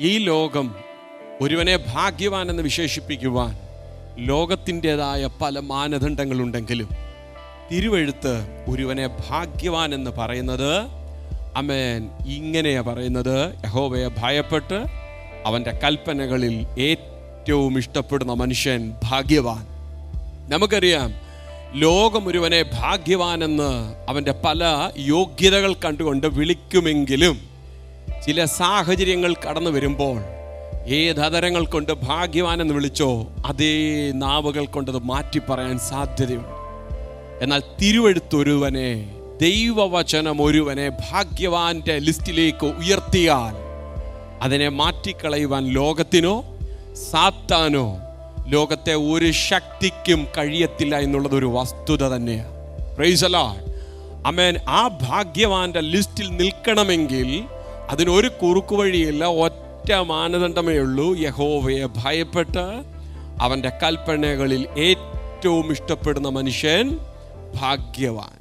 ഈ ലോകം ഒരുവനെ ഭാഗ്യവാൻ എന്ന് വിശേഷിപ്പിക്കുവാൻ ലോകത്തിൻ്റെതായ പല മാനദണ്ഡങ്ങളുണ്ടെങ്കിലും തിരുവെഴുത്ത് ഒരുവനെ ഭാഗ്യവാൻ എന്ന് പറയുന്നത് ആമേൻ ഇങ്ങനെയാ പറയുന്നത്: യഹോവയെ ഭയപ്പെട്ട് അവൻ്റെ കൽപ്പനകളിൽ ഏറ്റവും ഇഷ്ടപ്പെടുന്ന മനുഷ്യൻ ഭാഗ്യവാൻ. നമുക്കറിയാം, ലോകം ഒരുവനെ ഭാഗ്യവാനെന്ന് അവൻ്റെ പല യോഗ്യതകൾ കണ്ടുകൊണ്ട് വിളിക്കുമെങ്കിലും ചില സാഹചര്യങ്ങൾ കടന്നു വരുമ്പോൾ ഏതധരങ്ങൾ കൊണ്ട് ഭാഗ്യവാനെന്ന് വിളിച്ചോ അതേ നാവുകൾ കൊണ്ടത് മാറ്റി പറയാൻ സാധ്യതയുണ്ട്. എന്നാൽ തിരുവെഴുത്തൊരുവനെ, ദൈവവചനം ഒരുവനെ ഭാഗ്യവാന്റെ ലിസ്റ്റിലേക്ക് ഉയർത്തിയാൽ അതിനെ മാറ്റിക്കളയുവാൻ ലോകത്തിനോ സാത്താനോ ലോകത്തെ ഒരു ശക്തിക്കും കഴിയത്തില്ല എന്നുള്ളതൊരു വസ്തുത തന്നെയാണ്. Praise the Lord. ആമേൻ. ആ ഭാഗ്യവാന്റെ ലിസ്റ്റിൽ നിൽക്കണമെങ്കിൽ അതിനൊരു കുറുക്കു വഴിയില്ല, ഒറ്റ മാനദണ്ഡമേ ഉള്ളൂ: യഹോവയെ ഭയപ്പെട്ട് അവൻ്റെ കൽപ്പനകളിൽ ഏറ്റവും ഇഷ്ടപ്പെടുന്ന മനുഷ്യൻ ഭാഗ്യവാൻ.